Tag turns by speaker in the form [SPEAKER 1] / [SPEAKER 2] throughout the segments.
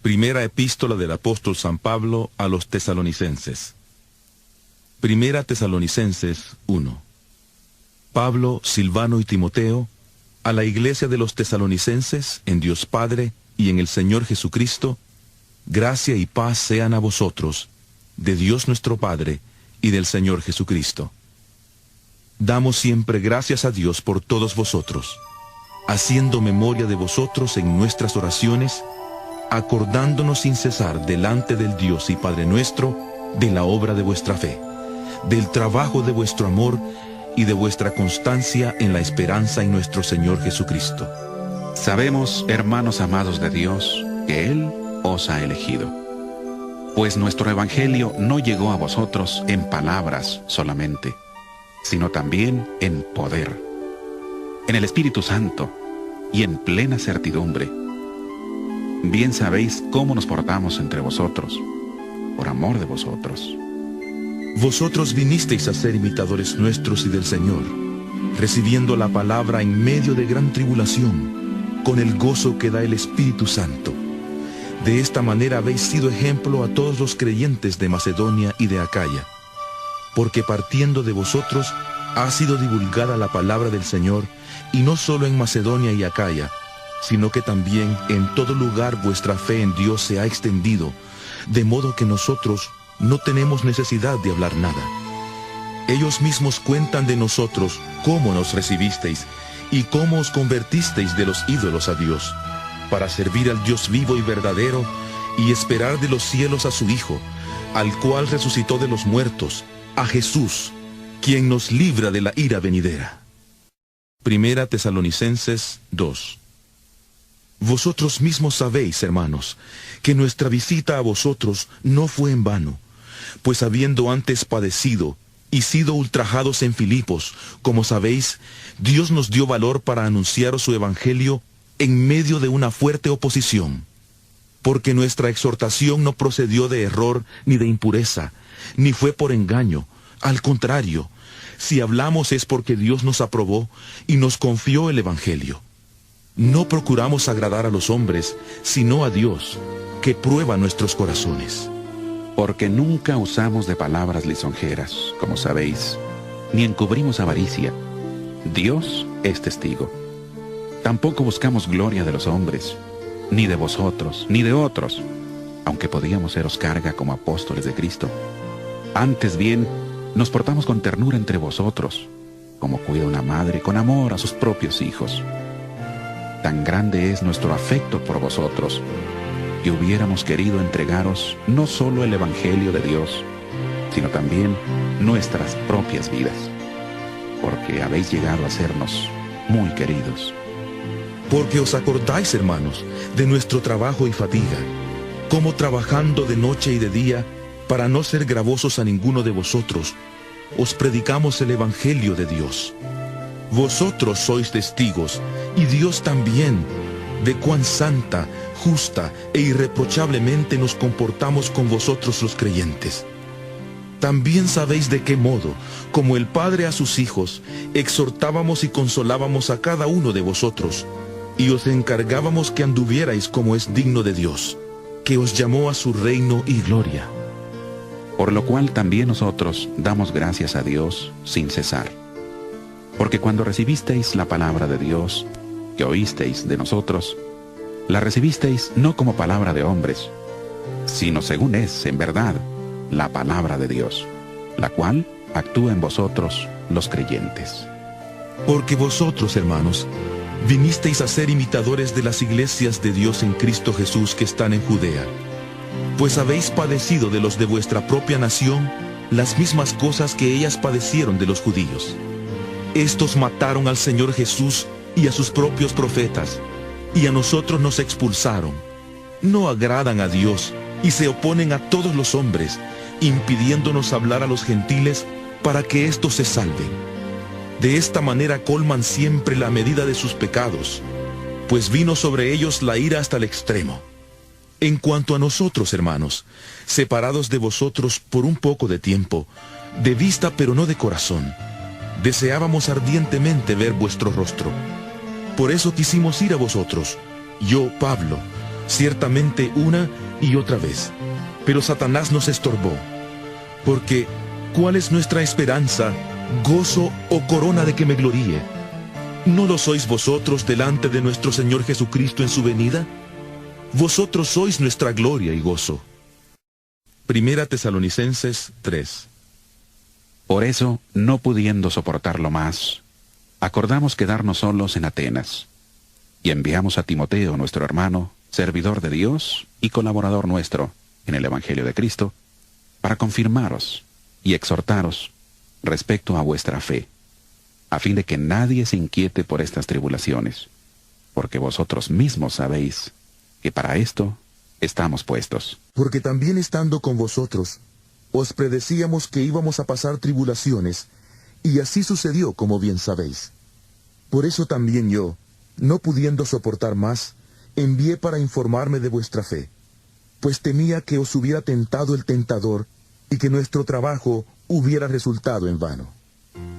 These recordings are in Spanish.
[SPEAKER 1] Primera epístola del apóstol San Pablo a los tesalonicenses. Primera Tesalonicenses 1. Pablo, Silvano y Timoteo, a la iglesia de los tesalonicenses, en Dios Padre y en el Señor Jesucristo, gracia y paz sean a vosotros, de Dios nuestro Padre y del Señor Jesucristo. Damos siempre gracias a Dios por todos vosotros, haciendo memoria de vosotros en nuestras oraciones, acordándonos sin cesar delante del Dios y Padre nuestro de la obra de vuestra fe, del trabajo de vuestro amor y de vuestra constancia en la esperanza en nuestro Señor Jesucristo.
[SPEAKER 2] Sabemos, hermanos amados de Dios, que Él os ha elegido, pues nuestro evangelio no llegó a vosotros en palabras solamente, sino también en poder, en el Espíritu Santo y en plena certidumbre. Bien sabéis cómo nos portamos entre vosotros, por amor de vosotros.
[SPEAKER 1] Vosotros vinisteis a ser imitadores nuestros y del Señor, recibiendo la palabra en medio de gran tribulación, con el gozo que da el Espíritu Santo. De esta manera habéis sido ejemplo a todos los creyentes de Macedonia y de Acaya, porque partiendo de vosotros ha sido divulgada la palabra del Señor, y no solo en Macedonia y Acaya, sino que también en todo lugar vuestra fe en Dios se ha extendido, de modo que nosotros no tenemos necesidad de hablar nada. Ellos mismos cuentan de nosotros cómo nos recibisteis y cómo os convertisteis de los ídolos a Dios, para servir al Dios vivo y verdadero y esperar de los cielos a su Hijo, al cual resucitó de los muertos, a Jesús, quien nos libra de la ira venidera. Primera Tesalonicenses 2. Vosotros mismos sabéis, hermanos, que nuestra visita a vosotros no fue en vano, pues habiendo antes padecido y sido ultrajados en Filipos, como sabéis, Dios nos dio valor para anunciaros su evangelio en medio de una fuerte oposición, porque nuestra exhortación no procedió de error ni de impureza, ni fue por engaño. Al contrario, si hablamos es porque Dios nos aprobó y nos confió el evangelio. No procuramos agradar a los hombres, sino a Dios, que prueba nuestros corazones.
[SPEAKER 2] Porque nunca usamos de palabras lisonjeras, como sabéis, ni encubrimos avaricia. Dios es testigo. Tampoco buscamos gloria de los hombres, ni de vosotros, ni de otros, aunque podíamos seros carga como apóstoles de Cristo. Antes bien, nos portamos con ternura entre vosotros, como cuida una madre con amor a sus propios hijos. Tan grande es nuestro afecto por vosotros, que hubiéramos querido entregaros no solo el Evangelio de Dios, sino también nuestras propias vidas, porque habéis llegado a sernos muy queridos.
[SPEAKER 1] Porque os acordáis, hermanos, de nuestro trabajo y fatiga, como trabajando de noche y de día, para no ser gravosos a ninguno de vosotros, os predicamos el Evangelio de Dios. Vosotros sois testigos, y Dios también, de cuán santa, justa e irreprochablemente nos comportamos con vosotros los creyentes. También sabéis de qué modo, como el Padre a sus hijos, exhortábamos y consolábamos a cada uno de vosotros, y os encargábamos que anduvierais como es digno de Dios, que os llamó a su reino y gloria.
[SPEAKER 2] Por lo cual también nosotros damos gracias a Dios sin cesar. Porque cuando recibisteis la palabra de Dios, que oísteis de nosotros, la recibisteis no como palabra de hombres, sino según es, en verdad, la palabra de Dios, la cual actúa en vosotros los creyentes.
[SPEAKER 1] Porque vosotros, hermanos, vinisteis a ser imitadores de las iglesias de Dios en Cristo Jesús que están en Judea, pues habéis padecido de los de vuestra propia nación las mismas cosas que ellas padecieron de los judíos. Estos mataron al Señor Jesús y a sus propios profetas, y a nosotros nos expulsaron. No agradan a Dios y se oponen a todos los hombres, impidiéndonos hablar a los gentiles para que éstos se salven. De esta manera colman siempre la medida de sus pecados, pues vino sobre ellos la ira hasta el extremo. En cuanto a nosotros, hermanos, separados de vosotros por un poco de tiempo, de vista pero no de corazón, deseábamos ardientemente ver vuestro rostro. Por eso quisimos ir a vosotros, yo, Pablo, ciertamente una y otra vez, pero Satanás nos estorbó. Porque, ¿cuál es nuestra esperanza, gozo o corona de que me gloríe? ¿No lo sois vosotros delante de nuestro Señor Jesucristo en su venida? Vosotros sois nuestra gloria y gozo. Primera Tesalonicenses 3.
[SPEAKER 2] Por eso, no pudiendo soportarlo más, acordamos quedarnos solos en Atenas, y enviamos a Timoteo, nuestro hermano, servidor de Dios y colaborador nuestro en el Evangelio de Cristo, para confirmaros y exhortaros respecto a vuestra fe, a fin de que nadie se inquiete por estas tribulaciones, porque vosotros mismos sabéis que para esto estamos puestos.
[SPEAKER 1] Porque también estando con vosotros, os predecíamos que íbamos a pasar tribulaciones, y así sucedió, como bien sabéis. Por eso también yo, no pudiendo soportar más, envié para informarme de vuestra fe, pues temía que os hubiera tentado el tentador, y que nuestro trabajo hubiera resultado en vano.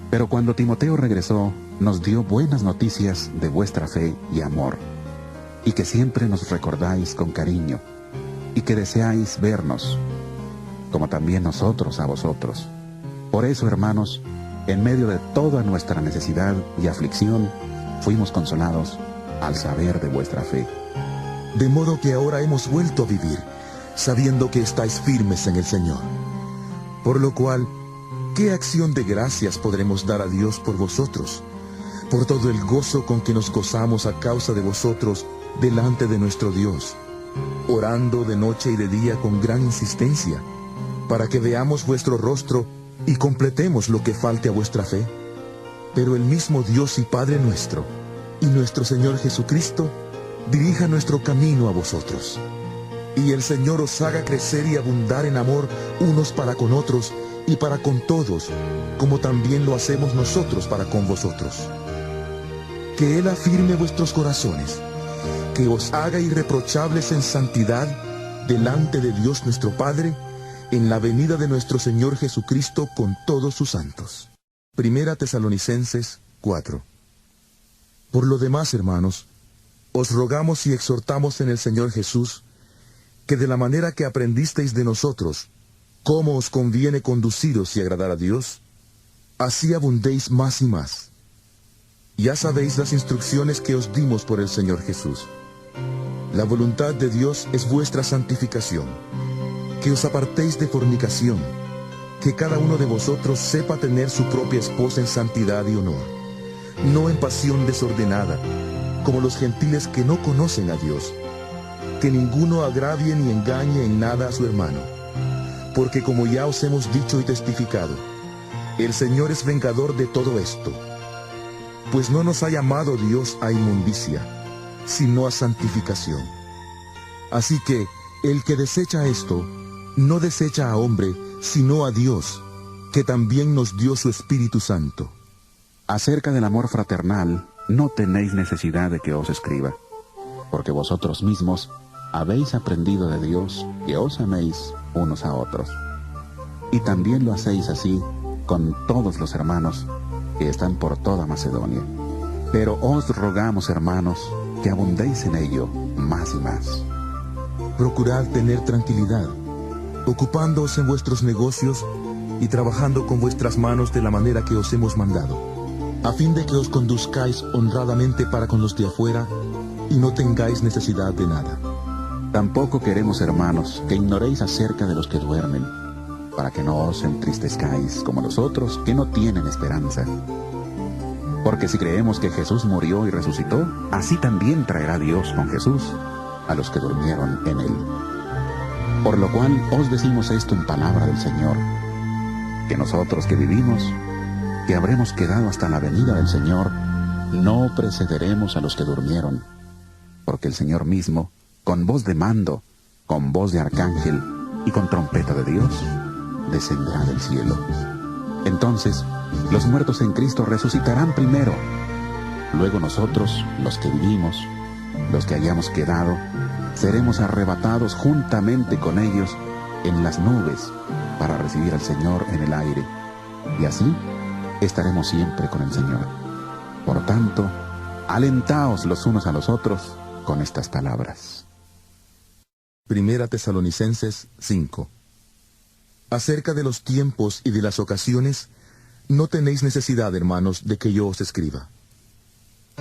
[SPEAKER 2] Pero cuando Timoteo regresó, nos dio buenas noticias de vuestra fe y amor, y que siempre nos recordáis con cariño, y que deseáis vernos, como también nosotros a vosotros. Por eso, hermanos, en medio de toda nuestra necesidad y aflicción, fuimos consolados al saber de vuestra fe.
[SPEAKER 1] De modo que ahora hemos vuelto a vivir, sabiendo que estáis firmes en el Señor. Por lo cual, ¿qué acción de gracias podremos dar a Dios por vosotros? Por todo el gozo con que nos gozamos a causa de vosotros delante de nuestro Dios, orando de noche y de día con gran insistencia, para que veamos vuestro rostro y completemos lo que falte a vuestra fe. Pero el mismo Dios y Padre nuestro, y nuestro Señor Jesucristo, dirija nuestro camino a vosotros. Y el Señor os haga crecer y abundar en amor unos para con otros y para con todos, como también lo hacemos nosotros para con vosotros. Que Él afirme vuestros corazones, que os haga irreprochables en santidad delante de Dios nuestro Padre, en la venida de nuestro Señor Jesucristo con todos sus santos. Primera Tesalonicenses 4. Por lo demás, hermanos, os rogamos y exhortamos en el Señor Jesús, que de la manera que aprendisteis de nosotros, cómo os conviene conduciros y agradar a Dios, así abundéis más y más. Ya sabéis las instrucciones que os dimos por el Señor Jesús. La voluntad de Dios es vuestra santificación, que os apartéis de fornicación, que cada uno de vosotros sepa tener su propia esposa en santidad y honor, no en pasión desordenada, como los gentiles que no conocen a Dios, que ninguno agravie ni engañe en nada a su hermano, porque como ya os hemos dicho y testificado, el Señor es vengador de todo esto, pues no nos ha llamado Dios a inmundicia, sino a santificación. Así que el que desecha esto, no desecha a hombre, sino a Dios, que también nos dio su Espíritu Santo.
[SPEAKER 2] Acerca del amor fraternal, no tenéis necesidad de que os escriba, porque vosotros mismos habéis aprendido de Dios que os améis unos a otros. Y también lo hacéis así con todos los hermanos que están por toda Macedonia. Pero os rogamos, hermanos, que abundéis en ello más y más.
[SPEAKER 1] Procurad tener tranquilidad, ocupándoos en vuestros negocios y trabajando con vuestras manos de la manera que os hemos mandado, a fin de que os conduzcáis honradamente para con los de afuera y no tengáis necesidad de nada.
[SPEAKER 2] Tampoco queremos, hermanos, que ignoréis acerca de los que duermen, para que no os entristezcáis como los otros que no tienen esperanza. Porque si creemos que Jesús murió y resucitó, así también traerá Dios con Jesús a los que durmieron en él. Por lo cual os decimos esto en palabra del Señor, que nosotros que vivimos, que habremos quedado hasta la venida del Señor, no precederemos a los que durmieron, porque el Señor mismo, con voz de mando, con voz de arcángel y con trompeta de Dios, descenderá del cielo. Entonces, los muertos en Cristo resucitarán primero. Luego nosotros, los que vivimos, los que hayamos quedado, seremos arrebatados juntamente con ellos en las nubes para recibir al Señor en el aire. Y así estaremos siempre con el Señor. Por tanto, alentaos los unos a los otros con estas palabras.
[SPEAKER 1] Primera Tesalonicenses 5. Acerca de los tiempos y de las ocasiones, no tenéis necesidad, hermanos, de que yo os escriba.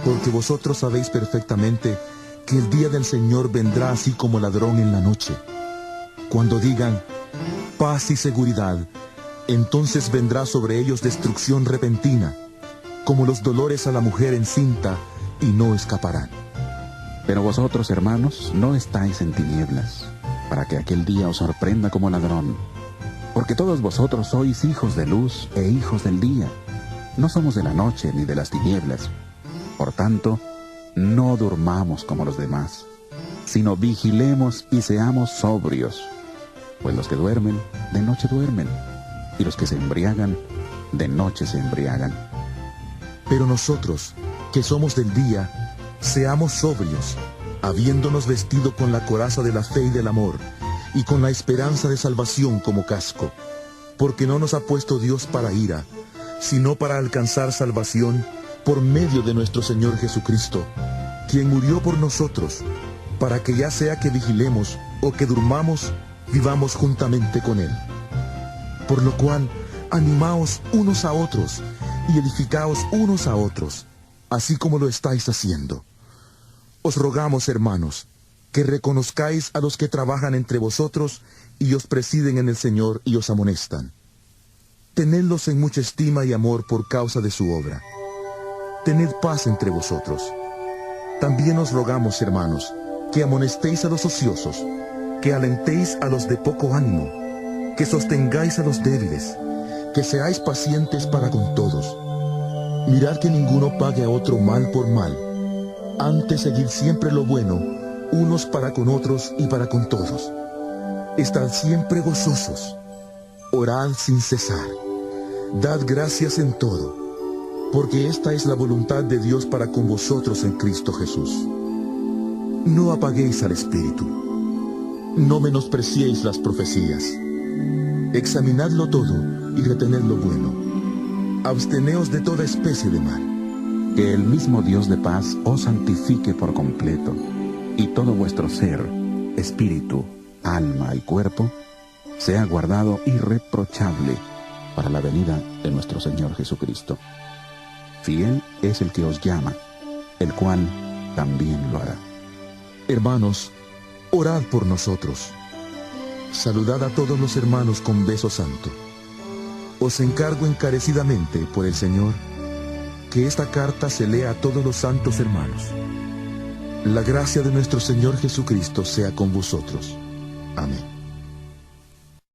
[SPEAKER 1] Porque vosotros sabéis perfectamente que el día del Señor vendrá así como ladrón en la noche. Cuando digan, paz y seguridad, entonces vendrá sobre ellos destrucción repentina, como los dolores a la mujer encinta, y no escaparán.
[SPEAKER 2] Pero vosotros, hermanos, no estáis en tinieblas, para que aquel día os sorprenda como ladrón. Porque todos vosotros sois hijos de luz e hijos del día. No somos de la noche ni de las tinieblas. Por tanto, no durmamos como los demás, sino vigilemos y seamos sobrios. Pues los que duermen, de noche duermen, y los que se embriagan, de noche se embriagan.
[SPEAKER 1] Pero nosotros, que somos del día, seamos sobrios, habiéndonos vestido con la coraza de la fe y del amor, y con la esperanza de salvación como casco. Porque no nos ha puesto Dios para ira, sino para alcanzar salvación por medio de nuestro Señor Jesucristo, quien murió por nosotros, para que ya sea que vigilemos o que durmamos, vivamos juntamente con Él. Por lo cual, animaos unos a otros, y edificaos unos a otros, así como lo estáis haciendo. Os rogamos, hermanos, que reconozcáis a los que trabajan entre vosotros y os presiden en el Señor y os amonestan. Tenedlos en mucha estima y amor por causa de su obra. Tened paz entre vosotros. También os rogamos, hermanos, que amonestéis a los ociosos, que alentéis a los de poco ánimo, que sostengáis a los débiles, que seáis pacientes para con todos. Mirad que ninguno pague a otro mal por mal. Antes seguid siempre lo bueno, unos para con otros y para con todos. Estad siempre gozosos. Orad sin cesar. Dad gracias en todo, porque esta es la voluntad de Dios para con vosotros en Cristo Jesús. No apaguéis al Espíritu. No menospreciéis las profecías. Examinadlo todo y retened lo bueno. Absteneos de toda especie de mal.
[SPEAKER 2] Que el mismo Dios de paz os santifique por completo, y todo vuestro ser, espíritu, alma y cuerpo, sea guardado irreprochable para la venida de nuestro Señor Jesucristo. Fiel es el que os llama, el cual también lo hará.
[SPEAKER 1] Hermanos, orad por nosotros. Saludad a todos los hermanos con beso santo. Os encargo encarecidamente por el Señor que esta carta se lea a todos los santos hermanos. La gracia de nuestro Señor Jesucristo sea con vosotros. Amén.